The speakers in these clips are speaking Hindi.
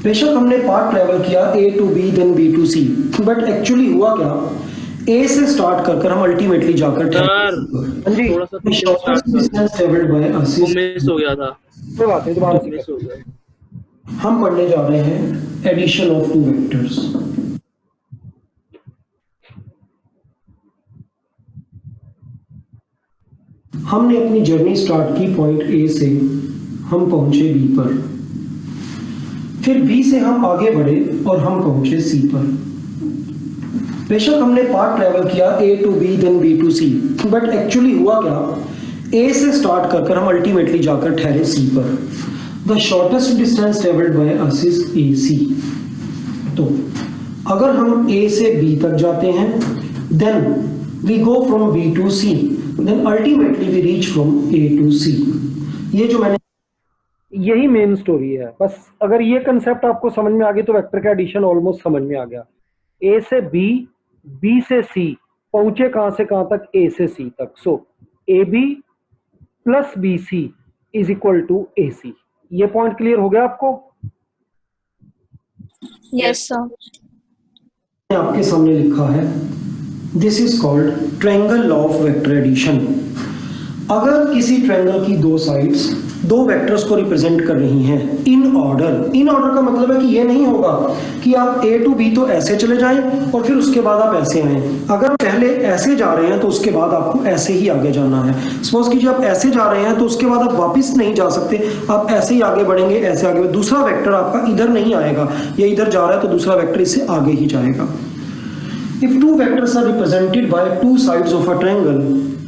बेशक हमने पाथ ट्रेवल किया A to B then B to C, but actually हुआ क्या, A से स्टार्ट कर हम अल्टीमेटली जाकर सर थोड़ा सा पीछे में स्टार्ट कर, वो मिस हो गया था, कोई बात नहीं, दोबारा से मिस हो गया। हम पढ़ने जा रहे हैं एडिशन ऑफ टू वेक्टर्स। हमने अपनी जर्नी स्टार्ट की पॉइंट A से, हम पहुंचे B पर, फिर B से हम आगे बढ़े और हम पहुंचे C पर। बेशक हमने पाथ ट्रेवल किया A to B then B to C, but actually हुआ क्या, A से स्टार्ट कर हम अल्टीमेटली जाकर ठहरे C पर। The shortest distance travelled by us is AC। तो अगर हम A से B तक जाते हैं, then we go from B to C, then ultimately we reach from A to C। ये जो मैंने, यही मेन स्टोरी है। बस अगर ये कंसेप्ट आपको समझ में आ गई तो वेक्टर का एडिशन ऑलमोस्ट समझ में आ गया। A से B, B से C, पहुंचे कहां से कहां तक, A से C तक। So AB plus BC is equal to AC। ये पॉइंट क्लियर हो गया आपको? Yes sir. आपके सामने लिखा है, this is called triangle law of vector addition. अगर किसी ट्रायंगल की दो साइड्स दो वेक्टर्स को रिप्रेजेंट कर रही हैं इन ऑर्डर, इन ऑर्डर का मतलब है कि ये नहीं होगा कि आप A to B तो ऐसे चले जाएं और फिर उसके बाद आप ऐसे आएं। अगर पहले ऐसे जा रहे हैं तो उसके बाद आपको ऐसे ही आगे जाना है। सपोज कीजिए आप ऐसे जा रहे हैं तो उसके बाद आप वापस नहीं जा सकते, आप ऐसे ही आगे बढ़ेंगे, ऐसे आगे, दूसरा वेक्टर आपका इधर नहीं आएगा, ये इधर जा रहा है तो दूसरा वेक्टर इससे आगे ही जाएगा। If two vectors are represented by two sides of a triangle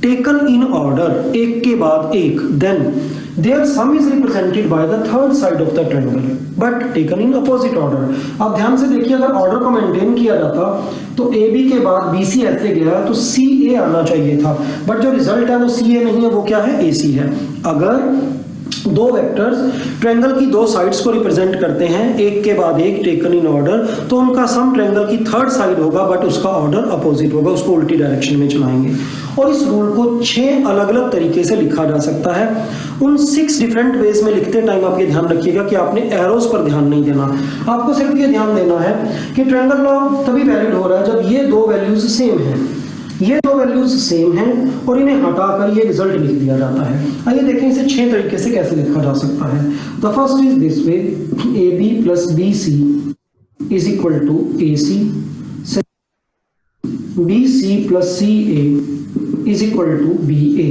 taken in order, एक के बाद एक, then their sum is represented by the third side of the triangle, but taken in opposite order। आप ध्यान से देखिए, अगर ऑर्डर को मेंटेन किया जाता तो AB के बाद BC ऐसे गया तो CA आना चाहिए था, बट जो रिजल्ट है वो CA नहीं है, वो क्या है, AC है। अगर दो वेक्टर्स ट्रायंगल की दो साइड्स को रिप्रेजेंट करते हैं एक के बाद एक टेकन इन ऑर्डर, तो उनका सम ट्रायंगल की थर्ड साइड होगा, बट उसका ऑर्डर अपोजिट होगा, उसको उल्टी डायरेक्शन में चलाएंगे। और इस रूल को 6 अलग अलग तरीके से लिखा जा सकता है। उन 6 डिफरेंट वेज में लिखते टाइम आप ये ध्यान रखिएगा कि आपने एरोस पर ध्यान नहीं देना, आपको सिर्फ ये ध्यान देना है कि ट्रायंगल लॉ तभी वैलिड हो रहा है जब ये दो वैल्यूज सेम हैं, ये दो वैल्यूज सेम हैं और इन्हें हटाकर ये रिजल्ट लिख दिया जाता है। आइए देखें इसे 6 तरीके से कैसे लिखा जा सकता है। The first is this way, AB plus BC is equal to AC, BC plus CA is equal to BA।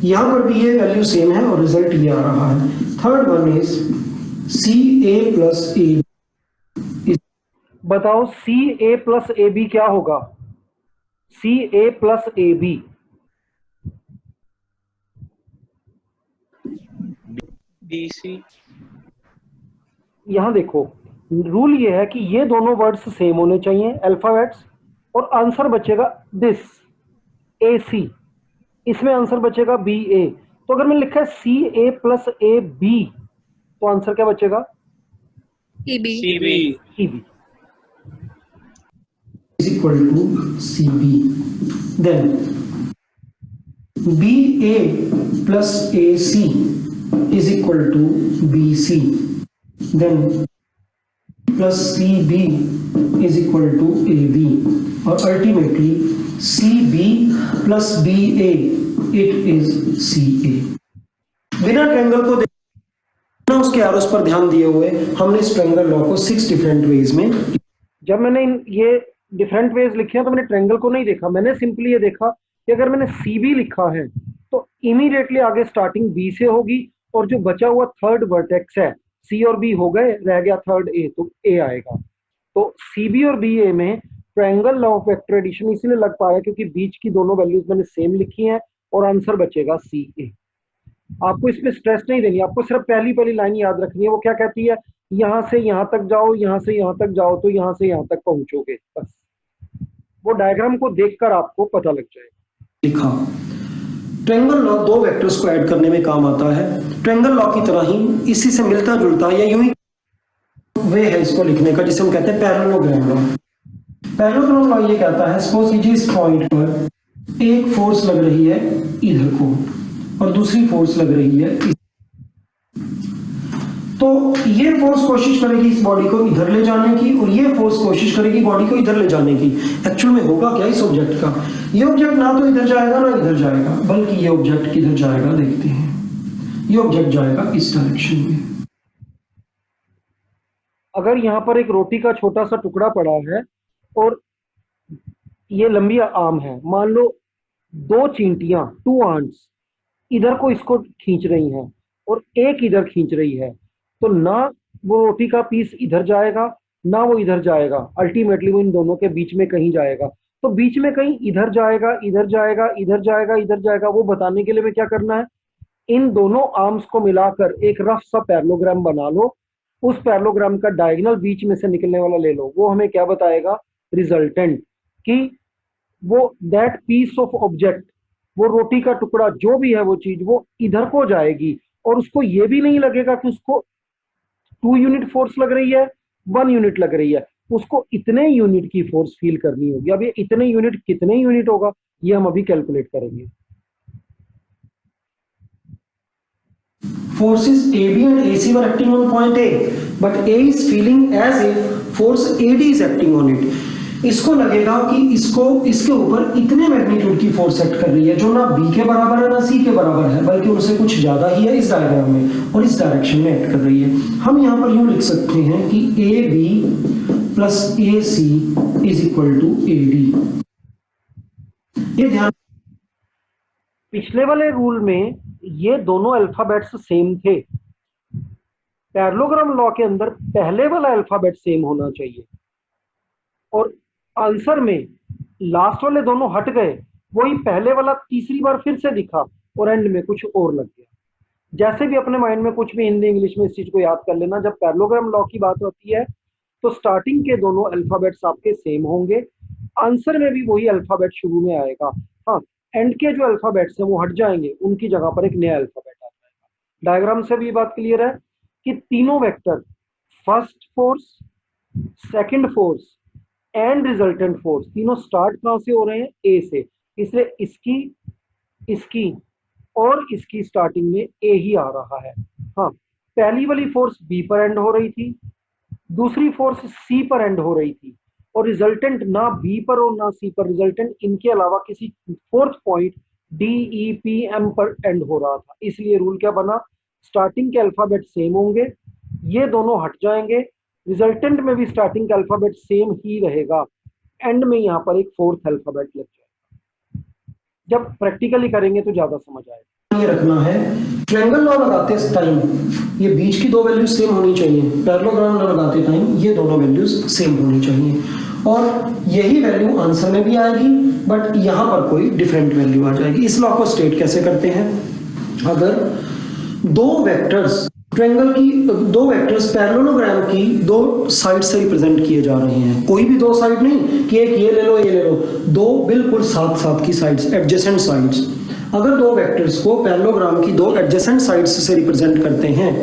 यहां पर भी ये वैल्यू सेम है और रिजल्ट ये आ रहा है। Third one is CA plus AB। बताओ CA प्लस AB क्या होगा? CA plus AB, BC। यहां देखो रूल ये है कि ये दोनों वर्ड्स सेम होने चाहिए, अल्फाबेट्स, और आंसर बचेगा दिस AC, इसमें आंसर बचेगा BA। तो अगर मैंने लिखा है CA प्लस AB तो आंसर क्या बचेगा? CB is equal to CB, then BA plus AC is equal to BC, then plus CB is equal to AB, और ultimately CB plus BA it is CA। बिना ट्रायंगल को देखना, उसके एरोस पर ध्यान दिए हुए हमने इस ट्रायंगल लॉ को 6 डिफरेंट वेज में, जब मैंने ये डिफरेंट वेज लिखे हैं तो मैंने ट्रायंगल को नहीं देखा, मैंने सिंपली ये देखा कि अगर मैंने CB लिखा है तो इमीडिएटली आगे स्टार्टिंग B से होगी और जो बचा हुआ थर्ड वर्टेक्स है, C और B हो गए, रह गया थर्ड A, तो A आएगा। तो CB और BA में triangle law of vector addition इसलिए लग पा रहा है क्योंकि बीच की दोनों वैल्यूज मैंने सेम लिखी हैं और आंसर बचेगा CA। आपको इस पे स्ट्रेस नहीं देनी, आपको सिर्फ पहली लाइन याद रखनी है। वो क्या कहती है, यहां से यहां तक जाओ, यहां से यहां तक जाओ तो यहां से यहां तक पहुंचोगे। बस वो डायग्राम को देखकर आपको पता लग जाएगा। लिखा ट्रायंगल लॉ दो वेक्टर्स को ऐड करने में काम आता है। ट्रायंगल लॉ की तरह ही इसी से मिलता जुलता या यूं ही वे है इसको लिखने का, जिसे हम कहते हैं पैरेललोग्राम लॉ। पैरेललोग्राम लॉ ये कहता है, सपोज कीजिए इस पॉइंट पर एक फोर्स लग रही है इधर को और दूसरी फोर्स लग रही है तो ये फोर्स कोशिश करेगी इस बॉडी को इधर ले जाने की और ये फोर्स कोशिश करेगी बॉडी को इधर ले जाने की। एक्चुअल में होगा क्या इस ऑब्जेक्ट का, ये ऑब्जेक्ट ना तो इधर जाएगा ना इधर जाएगा, बल्कि ये ऑब्जेक्ट किधर जाएगा देखते हैं। ये ऑब्जेक्ट जाएगा इस डायरेक्शन में। अगर यहाँ पर एक रोटी का छोटा सा टुकड़ा पड़ा है और ये लंबी आर्म है, मान लो 2 चींटियां 2 आंट्स इधर को इसको खींच रही हैं और एक इधर खींच रही है, तो ना वो रोटी का पीस इधर जाएगा ना वो इधर जाएगा, अल्टीमेटली वो इन दोनों के बीच में कहीं जाएगा। तो बीच में कहीं इधर जाएगा इधर जाएगा इधर जाएगा इधर जाएगा, वो बताने के लिए मैं क्या करना है, इन दोनों आर्म्स को मिलाकर एक रफ सा पैरेललोग्राम बना लो। उस पैरेललोग्राम का डायगोनल बीच में से निकलने वाला ले लो, वो हमें क्या बताएगा, रिजल्टेंट, कि वो दैट पीस ऑफ ऑब्जेक्ट, वो रोटी का टुकड़ा जो भी है वो चीज, वो इधर को जाएगी और उसको ये भी नहीं लगेगा कि उसको 2 यूनिट फोर्स लग रही है 1 यूनिट लग रही है, उसको इतने यूनिट की फोर्स फील करनी होगी। अब ये इतने यूनिट कितने यूनिट होगा ये हम अभी कैलकुलेट करेंगे। Forces AB and AC were acting on point A, but A is feeling as if force AD is acting on it. इसको लगेगा कि इसको इसके ऊपर इतने मैग्नीट्यूड की फोर्स एक्ट कर रही है जो ना B के बराबर है ना C के बराबर है, बल्कि उनसे कुछ ज्यादा ही है इस डायग्राम में और इस डायरेक्शन में एक्ट कर रही है। हम यहाँ पर यूं लिख सकते हैं कि AB plus AC is equal to AD। ये ध्यान, पिछले वाले रूल में ये दोनों अल्फाबेट्स सेम थे, पैरेललोग्राम लॉ के अंदर पहले वाला अल्फाबेट सेम होना चाहिए और आंसर में लास्ट वाले दोनों हट गए, वही पहले वाला तीसरी बार फिर से दिखा और एंड में कुछ और लग गया। जैसे भी अपने माइंड में कुछ भी हिंदी इंग्लिश में इस चीज को याद कर लेना, जब पैरेललोग्राम लॉ की बात होती है तो स्टार्टिंग के दोनों अल्फाबेट्स आपके सेम होंगे, आंसर में भी वही अल्फाबेट शुरू में आएगा। हाँ, एंड के जो अल्फाबेट्स हैं वो हट जाएंगे, उनकी जगह पर एक नया अल्फाबेट आ जाएगा। डायग्राम से भी बात क्लियर है कि तीनों vector, first force, second force and resultant force, तीनों स्टार्ट कहां से हो रहे हैं, ए से, इसलिए इसकी और इसकी स्टार्टिंग में ए ही आ रहा है। हाँ, पहली वाली फोर्स बी पर एंड हो रही थी, दूसरी फोर्स सी पर एंड हो रही थी और रिजल्टेंट ना बी पर और ना सी पर, रिजल्टेंट इनके अलावा किसी fourth point D E P M पर एंड हो रहा था। इसलिए रूल क्या बना, स्टार्टिंग के अल्फाबेट सेम होंगे, ये दोनों हट जाएंगे, रिजल्टेंट में भी स्टार्टिंग का अल्फाबेट सेम ही रहेगा, एंड में यहाँ पर एक फोर्थ अल्फाबेट लग जाएगा। जब प्रैक्टिकली करेंगे तो ज्यादा समझ आएगा। ये रखना है, ट्रायंगल लॉ लगाते टाइम ये बीच की 2 वैल्यूज सेम होनी चाहिए, पैरेललोग्राम लॉ लगाते टाइम ये दोनों वैल्यूज सेम होनी चाहिए और यही वैल्यू आंसर में भी आएगी, बट यहां पर कोई डिफरेंट वैल्यू आ जाएगी। इस लॉ को स्टेट कैसे करते हैं, अगर 2 वेक्टर्स ट्रायंगल की 2 वेक्टर्स पैरेललोग्राम की 2 साइड से रिप्रेजेंट किए जा रहे हैं, कोई भी 2 साइड नहीं कि एक ये ले लो ये ले लो, 2 बिल्कुल साथ साथ की साइड्स, एडजेसेंट साइड्स। अगर 2 वेक्टर्स को पैरेललोग्राम की 2 एडजेसेंट साइड्स से रिप्रेजेंट करते हैं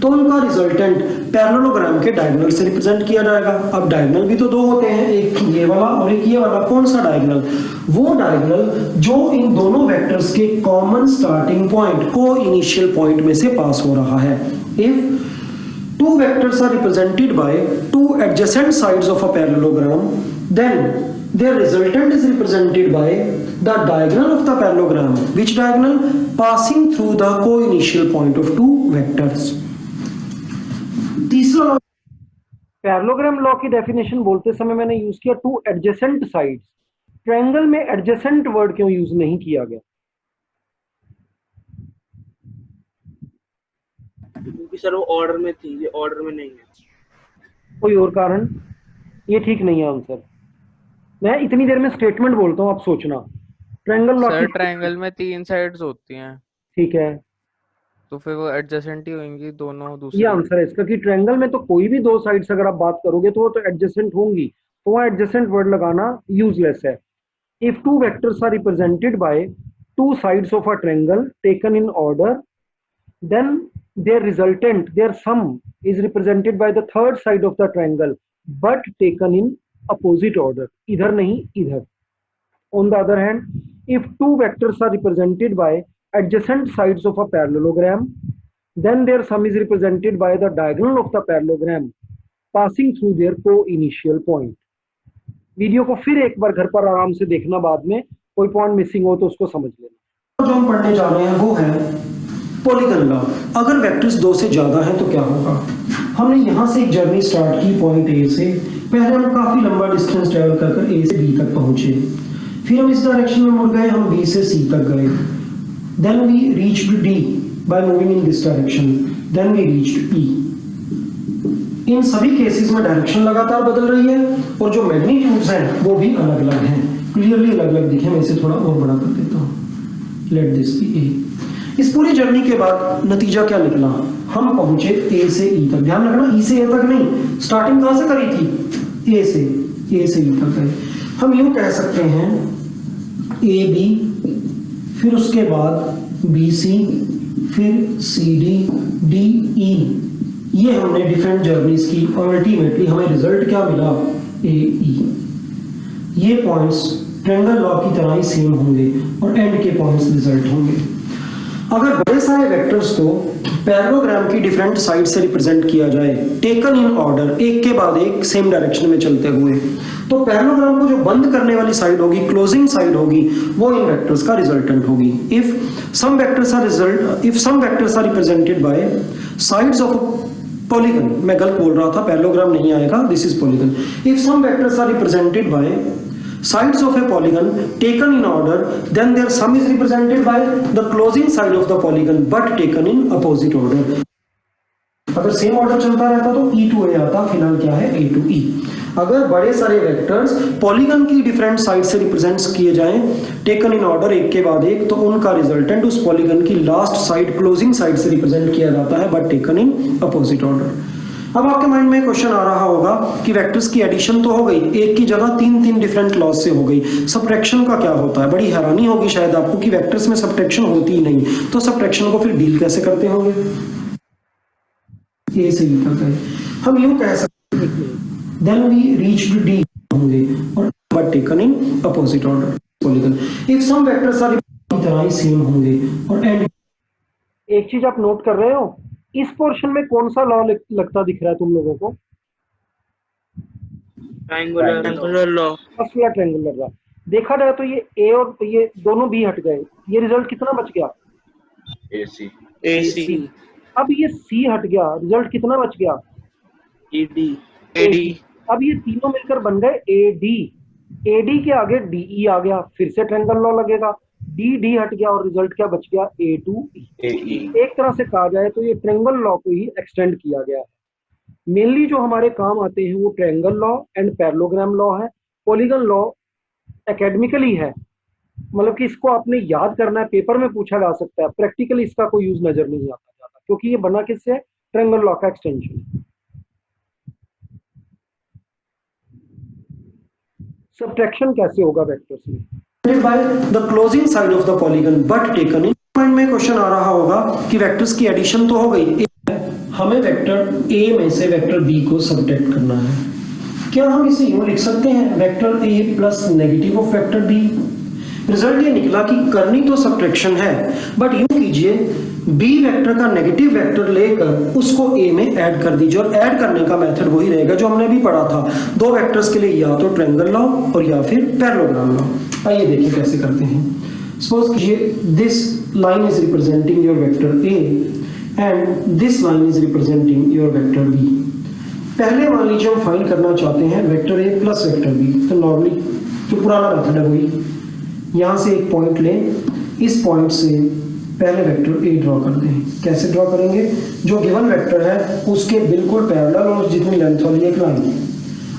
तो उनका रिजल्टेंट पैरेललोग्राम के डायगोनल से रिप्रेजेंट किया जाएगा। अब डायगोनल भी तो 2 होते हैं, एक ये वाला और एक ये वाला। कौन सा डायगोनल, वो डायगोनल जो इन दोनों वेक्टर्स के कॉमन स्टार्टिंग पॉइंट को इनिशियल पॉइंट में से पास हो रहा है। If 2 vectors are represented by 2 adjacent sides of a parallelogram, then their resultant is represented by the diagonal of the parallelogram. Which diagonal? Passing through the co-initial point of 2 vectors. तीसरा लॉ, पैरेललोग्राम लॉ की डेफिनेशन बोलते समय मैंने यूज किया 2 एडजेसेंट साइड्स। ट्रायंगल में एडजेसेंट वर्ड क्यों यूज नहीं किया गया? क्योंकि सर वो ऑर्डर में थी, ये ऑर्डर में नहीं है। कोई और कारण? ये ठीक नहीं है आंसर। मैं इतनी देर में स्टेटमेंट बोलता हूँ, आप सोचना। ट्रायंगल लॉ सर ट्रायंगल में 3 साइड्स होती हैं, ठीक है, तो फिर वो एडजेसेंट ही होंगी दोनों ये दूसरी। आंसर है इसका कि ट्रायंगल में तो कोई भी 2 साइड्स अगर आप बात करोगे तो वो तो एडजेसेंट होंगी, तो वहाँ एडजेसेंट वर्ड लगाना यूजलेस है। If 2 vectors are represented by 2 sides of a triangle taken in order, then their resultant, their sum is represented by the third side of the triangle but taken in opposite order, idhar nahi idhar. On the other hand, if 2 vectors are represented by adjacent sides of a parallelogram, then their sum is represented by the diagonal of the parallelogram passing through their co-initial point. Video को फिर एक बार घर पर आराम से देखना, बाद में कोई पॉइंट मिसिंग हो तो उसको समझ लेना। जो हम पढ़ने जा रहे हैं वो है पॉलीगन लॉ। अगर वेक्टर्स 2 से ज्यादा हैं तो क्या होगा। हमने यहाँ से एक जर्नी स्टार्ट की पॉइंट ए से। पहले हम काफी लंबा डिस्टेंस ट्रेवल कर ए से बी तक पहुंचे, फिर हम इस डायरेक्शन में मुड़ गए, हम बी से सी तक गए, then we reached D by moving in this direction, then we reached E. इन सभी केसेस में डायरेक्शन लगातार बदल रही है और जो मैग्नीट्यूड्स हैं वो भी अलग अलग हैं, क्लियरली अलग अलग दिखे। मैं इसे थोड़ा और बड़ा कर देता हूँ, लेट दिस बी ए। इस पूरी जर्नी के बाद नतीजा क्या निकला, हम पहुंचे ए से ई तक। ध्यान रखना, ई से ए तक नहीं, स्टार्टिंग कहां से करी थी, ए से ई तक गए। हम यूं कह सकते हैं ए बी, फिर उसके बाद बी सी, फिर सी डी, डी ई। ये हमने डिफरेंट जर्नीज की और अल्टीमेटली हमें रिजल्ट क्या मिला, ए ई। ये पॉइंट्स ट्रायंगल लॉ की तरह ही सेम होंगे और एंड के पॉइंट्स रिजल्ट होंगे। अगर बड़े सारे वेक्टर्स को पैरेललोग्राम की डिफरेंट साइड से रिप्रेजेंट किया जाए, टेकन इन ऑर्डर, एक के बाद एक सेम डायरेक्शन में चलते हुए, तो पैरेललोग्राम को जो बंद करने वाली साइड होगी, क्लोजिंग साइड होगी, वो इन वेक्टर्स का रिजल्टेंट होगी। If some vectors are represented by sides of polygon, मैं गलत बोल रहा था, पैरेललोग्राम नहीं आएगा, this is polygon. If some vectors are represented by sides of a polygon taken in order, then their sum is represented by the closing side of the polygon but taken in opposite order. अगर सेम ऑर्डर चलता रहता तो E to A आता, फिलहाल क्या है A to E। अगर बड़े सारे वेक्टर्स पॉलीगन की डिफरेंट साइड से रिप्रेजेंट किए जाएं, टेकन इन ऑर्डर एक के बाद एक, तो उनका रिजल्टेंट उस पॉलीगन की लास्ट साइड, क्लोजिंग साइड से रिप्रेजेंट किया जाता है but taken in opposite order. अब आपके माइंड में क्वेश्चन आ रहा होगा कि वेक्टर्स की एडिशन तो हो गई, एक की जगह तीन डिफरेंट लॉज से हो गई, सबट्रैक्शन का क्या होता है। बड़ी हैरानी होगी शायद आपको कि वेक्टर्स में सबट्रैक्शन होती ही नहीं, तो सबट्रैक्शन को फिर डील कैसे करते होंगे। ए से बी तक गए, हम यूं कह सकते हैं देन वी रीच्ड डी होंगे और but taken in opposite order polygon. If some vectors are की तरह ही सेम होंगे और एंड। एक चीज आप नोट कर रहे हो, इस पोर्शन में कौन सा लॉ लगता दिख रहा है तुम लोगों को, ट्रायंगुलर लॉ, फर्स्ट वाला ट्रायंगुलर लॉ। देखा जाए तो ये ए और ये दोनों बी हट गए, ये रिजल्ट कितना बच गया, ए सी। अब ये सी हट गया, रिजल्ट कितना बच गया, ए डी। अब ये तीनों मिलकर बन गए ए डी। ए डी के आगे डी ई आ गया, फिर से ट्रायंगल लॉ लगेगा, डी डी हट गया और रिजल्ट क्या बच गया, ए टू ई। एक तरह से कहा जाए तो ये ट्रायंगल लॉ को ही एक्सटेंड किया गया है। मेनली जो हमारे काम आते हैं वो triangle law and parallelogram law है। पॉलीगन लॉ एकेडमिकली है, मतलब कि इसको आपने याद करना है, पेपर में पूछा जा सकता है, प्रैक्टिकली इसका कोई यूज नजर नहीं आता ज्यादा, क्योंकि ये बना किससे, ट्रायंगल लॉ का एक्सटेंशन। सबट्रैक्शन कैसे होगा वेक्टर्स में, by the closing side of the polygon but taken in। Point में क्वेश्चन आ रहा होगा कि वेक्टर्स की एडिशन तो हो गई, हमें वेक्टर A में से वेक्टर B को सबट्रैक्ट करना है। क्या हम इसे यूं लिख सकते हैं, vector A plus negative of vector B। Result ये निकला कि करनी तो सबट्रैक्शन है, बट यूं कीजिए B वेक्टर का नेगेटिव वेक्टर लेकर उसको A में ऐड कर दीजिए, और ऐड करने का मेथड वही रहेगा जो हमने अभी पढ़ा था, दो वेक्टर्स के लिए या तो ट्रायंगल लॉ और या फिर पैरेललोग्राम लॉ। आइए देखिए कैसे करते हैं। सपोज कीजिए this line is representing your vector A and this line is representing your vector B। पहले मान लीजिए हम फाइंड करना चाहते हैं vector A plus vector B, तो नॉर्मली जो पुराना मेथड है वही, यहाँ से एक पॉइंट लें, इस पॉइंट से पहले वेक्टर A ड्रॉ कर दें। कैसे ड्रॉ करेंगे, जो गिवन वेक्टर है उसके बिल्कुल पैरेलल और जितनी लेंथ वाली एक लाइन।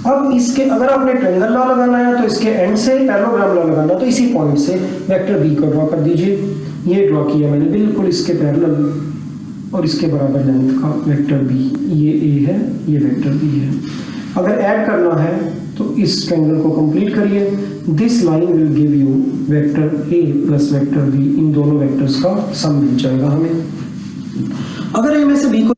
अब इसके अगर आपने ट्रायंगल लॉ लगाना है तो इसके एंड से पैरेललोग्राम लॉ लगाना, तो इसी पॉइंट से वेक्टर B को ड्रॉ कर दीजिए। ये ड्रॉ किया मैंने बिल्कुल इसके पैरेलल और इसके बराबर लेंथ का वेक्टर B, ये A है, ये वेक्टर B है। अगर ऐड करना है तो इस ट्रायंगल को कंप्लीट करिए, this line will give you vector A plus vector B, इन दोनों वेक्टर्स का सम मिल जाएगा हमें। अगर A में से B को,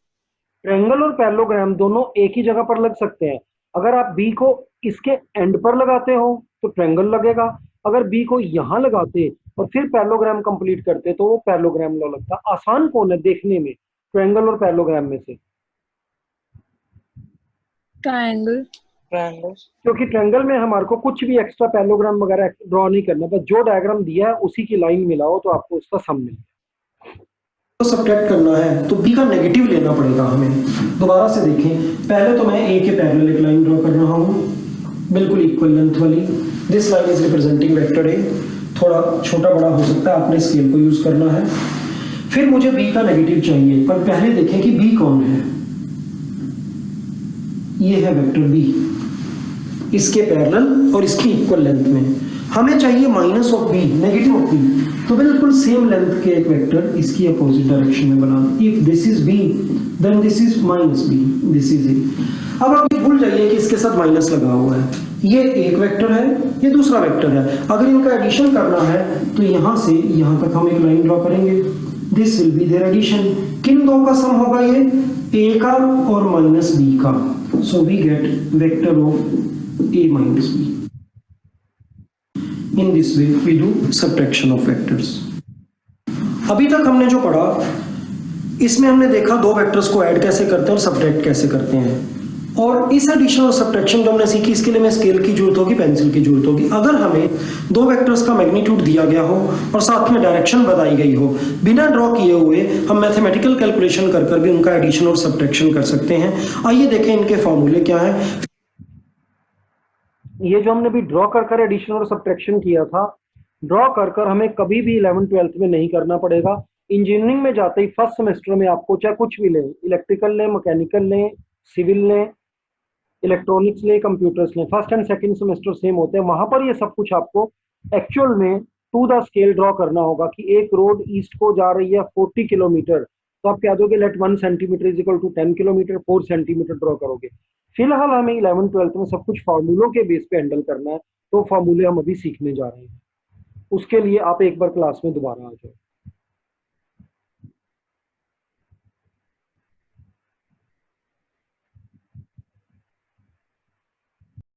ट्रायंगल और पैरेललोग्राम दोनों एक ही जगह पर लग सकते हैं। अगर आप B को इसके एंड पर लगाते हो तो ट्रायंगल लगेगा, अगर B को यहाँ लगाते और फिर पैरेललोग्राम कंप्लीट करते तो वो पैरेललोग्राम लॉ लगता। आसान कौन है देखने में, ट्रायंगल और पैरेललोग्राम में से? ट्रायंगल। क्योंकि ट्रायंगल में हमारे को कुछ भी एक्स्ट्रा पैरेललोग्राम वगैरह ड्रॉ नहीं करना, बस जो डायग्राम दिया है उसी की लाइन मिलाओ तो आपको उसका सम मिलेगा। तो सब्ट्रैक्ट करना है तो b का नेगेटिव लेना पड़ेगा हमें। दोबारा से देखें, पहले तो मैं a के पैरेलल एक लाइन ड्रॉ कर रहा हूँ, बिल्कुल इक्वल लेंथ वाली। This line is representing vector a। थोड़ा छोटा बड़ा हो सकता है, आपने स्केल को यूज करना है। फिर मुझे b का नेगेटिव चाहिए, पर पहले देखें कि b कौन है। ये है वेक्टर b, इसके पैरेलल और इसकी इक्वल लेंथ में। हमें चाहिए minus of b, negative of b, तो बिल्कुल सेम लेंथ के एक वेक्टर इसकी अपोजिट डायरेक्शन में बना। If this is b then this is minus b, this is a। अब आप ये भूल जाइए कि इसके साथ माइनस लगा हुआ है। ये एक वेक्टर है, ये दूसरा वेक्टर है। अगर इनका एडिशन करना है तो यहां से यहां तक हम एक लाइन ड्रॉ करेंगे। This will be their addition. किन दो का सम होगा ये? a का और माइनस b का। So we get vector of a minus b। In this way we do subtraction of vectors। अभी तक हमने जो पढ़ा, इसमें हमने देखा दो वेक्टर्स को ऐड कैसे करते हैं और सब्ट्रैक्ट कैसे करते हैं। और इस एडिशन और सब्ट्रैक्शन जो हमने सीखी, इसके लिए हमें स्केल की जरूरत होगी, पेंसिल की जरूरत होगी। अगर हमें दो वेक्टर्स का मैग्नीट्यूड दिया गया हो और साथ में डायरेक्शन बताई गई हो, बिना ड्रॉ किए हुए हम मैथमेटिकल कैलकुलेशन कर भी उनका एडिशन और सब्ट्रैक्शन कर सकते हैं। आइए देखें इनके फॉर्मूले क्या है। ये जो हमने भी ड्रॉ कर एडिशन और सब्ट्रैक्शन किया था, ड्रॉ कर हमें कभी भी 11th-12th में नहीं करना पड़ेगा। इंजीनियरिंग में जाते ही फर्स्ट सेमेस्टर में आपको चाहे कुछ भी लें, इलेक्ट्रिकल लें, मैकेनिकल लें, सिविल लें, इलेक्ट्रॉनिक्स लें, कंप्यूटर्स लें, first and second semester same होते हैं। वहां पर ये सब कुछ आपको एक्चुअल में टू द स्केल ड्रॉ करना होगा कि एक रोड ईस्ट को जा रही है 40 किलोमीटर, तो आप कह दोगे let 1 centimetre is equal to 10 kilometre, 4 centimetre draw करोगे। फिलहाल हमें 11th-12th में सब कुछ फार्मूलों के बेस पे हैंडल करना है, तो फार्मूले हम अभी सीखने जा रहे हैं। उसके लिए आप एक बार क्लास में दोबारा आ जाओ।